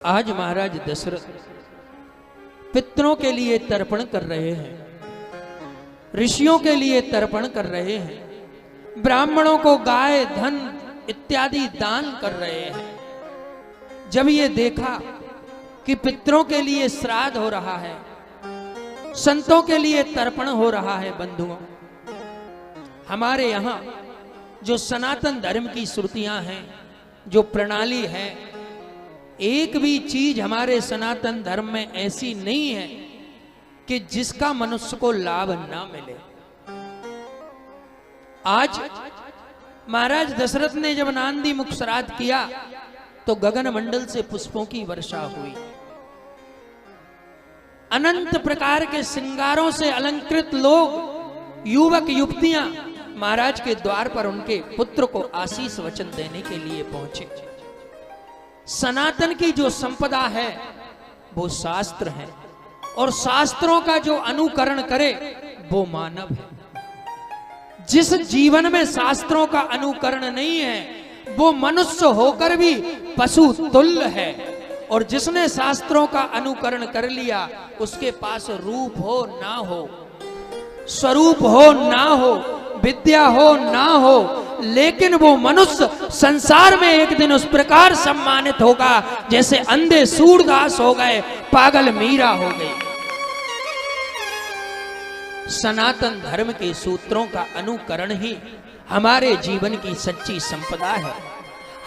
आज महाराज दशरथ पितरों के लिए तर्पण कर रहे हैं, ऋषियों के लिए तर्पण कर रहे हैं, ब्राह्मणों को गाय धन इत्यादि दान कर रहे हैं। जब ये देखा कि पितरों के लिए श्राद्ध हो रहा है, संतों के लिए तर्पण हो रहा है, बंधुओं, हमारे यहां जो सनातन धर्म की श्रुतियां हैं, जो प्रणाली है, एक भी चीज हमारे सनातन धर्म में ऐसी नहीं है कि जिसका मनुष्य को लाभ ना मिले। आज महाराज दशरथ ने जब नांदी मुख श्राद्ध किया तो गगन मंडल से पुष्पों की वर्षा हुई, अनंत प्रकार के श्रृंगारों से अलंकृत लोग, युवक युवतियां महाराज के द्वार पर उनके पुत्र को आशीष वचन देने के लिए पहुंचे। सनातन की जो संपदा है वो शास्त्र है, और शास्त्रों का जो अनुकरण करे वो मानव है। जिस जीवन में शास्त्रों का अनुकरण नहीं है वो मनुष्य होकर भी पशु तुल्य है, और जिसने शास्त्रों का अनुकरण कर लिया उसके पास रूप हो ना हो, स्वरूप हो ना हो, विद्या हो ना हो, लेकिन वो मनुष्य संसार में एक दिन उस प्रकार सम्मानित होगा जैसे अंधे सूरदास हो गए, पागल मीरा हो गई। सनातन धर्म के सूत्रों का अनुकरण ही हमारे जीवन की सच्ची संपदा है।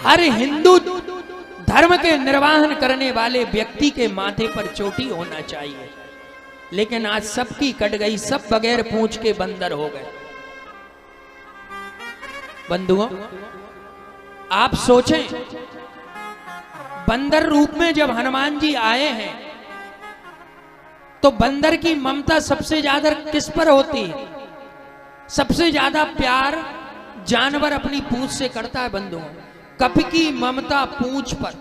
हर हिंदू धर्म के निर्वाहन करने वाले व्यक्ति के माथे पर चोटी होना चाहिए, लेकिन आज सबकी कट गई, सब बगैर पूंछ के बंदर हो गए। बंधुओं, आप सोचें, बंदर रूप में जब हनुमान जी आए हैं तो बंदर की ममता सबसे ज्यादा किस पर होती है? सबसे ज्यादा प्यार जानवर अपनी पूंछ से करता है। बंधुओं, कपि की ममता पूंछ पर,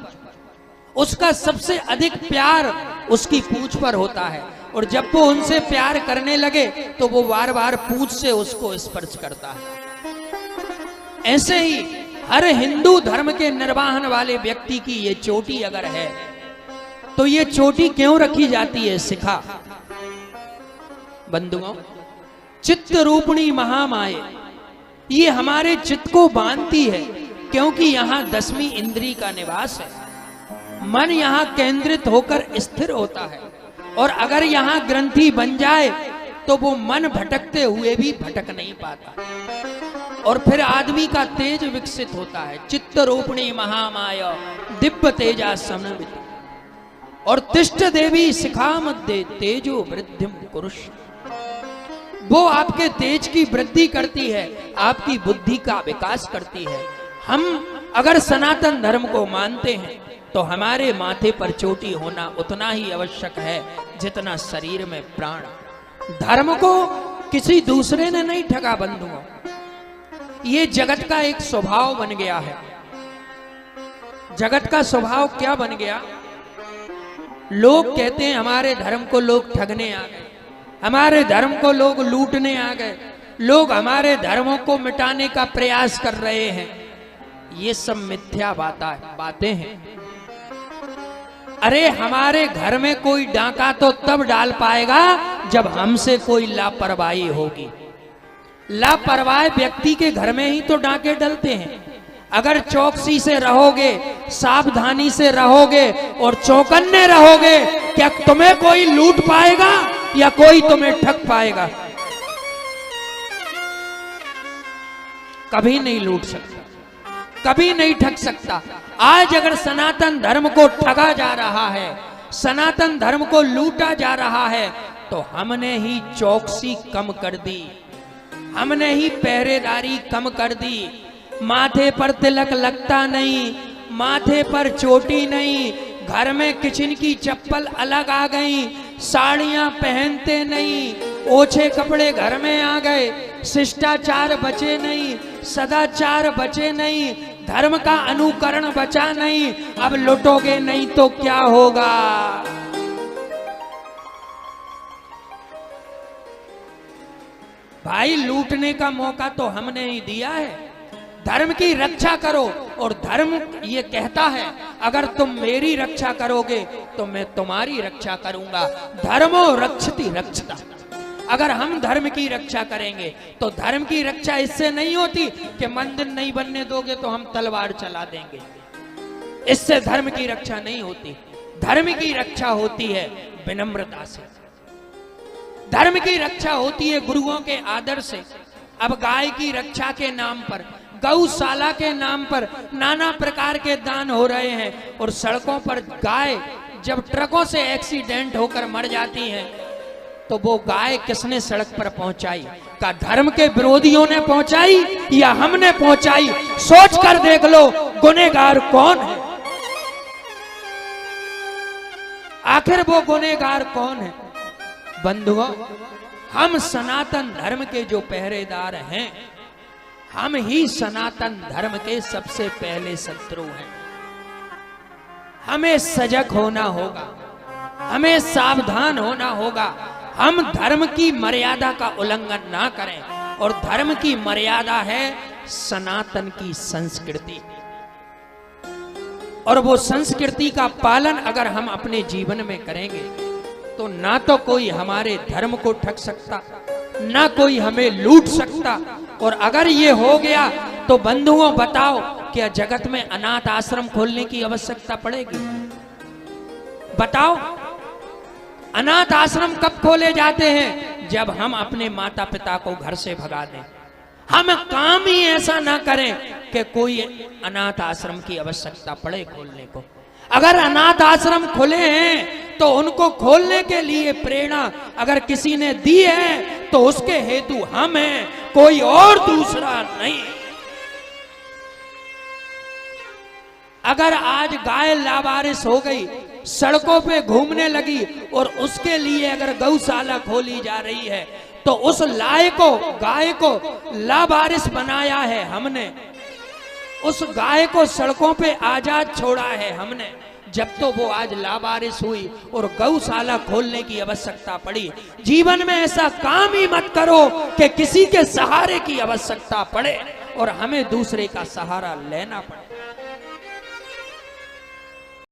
उसका सबसे अधिक प्यार उसकी पूंछ पर होता है, और जब वो उनसे प्यार करने लगे तो वो बार बार पूंछ से उसको स्पर्श करता है। ऐसे ही हर हिंदू धर्म के निर्वाहन वाले व्यक्ति की ये चोटी अगर है तो ये चोटी क्यों रखी जाती है? सिखा। बंधुओं, चित्त रूपणी महामाये, ये हमारे चित्त को बांधती है, क्योंकि यहां 10वीं इंद्री का निवास है। मन यहां केंद्रित होकर स्थिर होता है, और अगर यहां ग्रंथि बन जाए तो वो मन भटकते हुए भी भटक नहीं पाता, और फिर आदमी का तेज विकसित होता है। चित्त रूपणी महामाया दिव्य तेजा समन्वित, और तिष्ठ देवी शिखा मध्य तेजो वृद्धिम कुरुष, वो आपके तेज की वृद्धि करती है, आपकी बुद्धि का विकास करती है। हम अगर सनातन धर्म को मानते हैं तो हमारे माथे पर चोटी होना उतना ही आवश्यक है जितना शरीर में प्राण। धर्म को किसी दूसरे ने नहीं ठगा। बंधुओं, ये जगत का एक स्वभाव बन गया है। जगत का स्वभाव क्या बन गया? लोग कहते हैं हमारे धर्म को लोग ठगने आ गए, हमारे धर्म को लोग लूटने आ गए, लोग हमारे धर्मों को मिटाने का प्रयास कर रहे हैं। ये सब मिथ्या बातें हैं। अरे हमारे घर में कोई डाका तो तब डाल पाएगा जब हमसे कोई लापरवाही होगी। लापरवाह व्यक्ति के घर में ही तो डाके डलते हैं। अगर चौकसी से रहोगे, सावधानी से रहोगे और चौकन्ने रहोगे, क्या तुम्हें कोई लूट पाएगा या कोई तुम्हें ठग पाएगा? कभी नहीं लूट सकता, कभी नहीं ठग सकता। आज अगर सनातन धर्म को ठगा जा रहा है, सनातन धर्म को लूटा जा रहा है, तो हमने ही चौकसी कम कर दी, हमने ही पहरेदारी कम कर दी। माथे पर तिलक लगता नहीं, माथे पर चोटी नहीं, घर में किचन की चप्पल अलग आ गई, साड़ियां पहनते नहीं, ओछे कपड़े घर में आ गए, शिष्टाचार बचे नहीं, सदाचार बचे नहीं, धर्म का अनुकरण बचा नहीं। अब लुटोगे नहीं तो क्या होगा? भाई, लूटने का मौका तो हमने ही दिया है। धर्म की रक्षा करो। और धर्म ये कहता है अगर तुम मेरी रक्षा करोगे तो मैं तुम्हारी रक्षा करूंगा। धर्मो रक्षति रक्षता। अगर हम धर्म की रक्षा करेंगे तो धर्म की रक्षा इससे नहीं होती कि मंदिर नहीं बनने दोगे तो हम तलवार चला देंगे, इससे धर्म की रक्षा नहीं होती। धर्म की रक्षा होती है विनम्रता से, धर्म की रक्षा होती है गुरुओं के आदर से। अब गाय की रक्षा के नाम पर, गौशाला के नाम पर नाना प्रकार के दान हो रहे हैं और सड़कों पर गाय जब ट्रकों से एक्सीडेंट होकर मर जाती हैं तो वो गाय किसने सड़क पर पहुंचाई? का धर्म के विरोधियों ने पहुंचाई या हमने पहुंचाई? सोच कर देख लो गुनहगार कौन है, आखिर वो गुनहगार कौन है? बंधुओं, हम सनातन धर्म के जो पहरेदार हैं, हम ही सनातन धर्म के सबसे पहले शत्रु हैं। हमें सजग होना होगा, हमें सावधान होना होगा। हम धर्म की मर्यादा का उल्लंघन ना करें, और धर्म की मर्यादा है सनातन की संस्कृति। और वो संस्कृति का पालन अगर हम अपने जीवन में करेंगे तो ना तो कोई हमारे धर्म को ठग सकता, ना कोई हमें लूट सकता। और अगर ये हो गया तो बंधुओं बताओ, क्या जगत में अनाथ आश्रम खोलने की आवश्यकता पड़ेगी? बताओ, अनाथ आश्रम कब खोले जाते हैं? जब हम अपने माता पिता को घर से भगा दें। हम काम ही ऐसा ना करें कि कोई अनाथ आश्रम की आवश्यकता पड़े खोलने को। अगर अनाथ आश्रम खुले हैं तो उनको खोलने के लिए प्रेरणा अगर किसी ने दी है तो उसके हेतु हम हैं, कोई और दूसरा नहीं। अगर आज गाय लावारिस हो गई, सड़कों पे घूमने लगी, और उसके लिए अगर गौशाला खोली जा रही है तो उस गाय को लावारिस बनाया है हमने, उस गाय को सड़कों पे आजाद छोड़ा है हमने। जब तो वो आज लावारिस हुई और गौशाला खोलने की आवश्यकता पड़ी। जीवन में ऐसा काम ही मत करो कि किसी के सहारे की आवश्यकता पड़े और हमें दूसरे का सहारा लेना पड़े।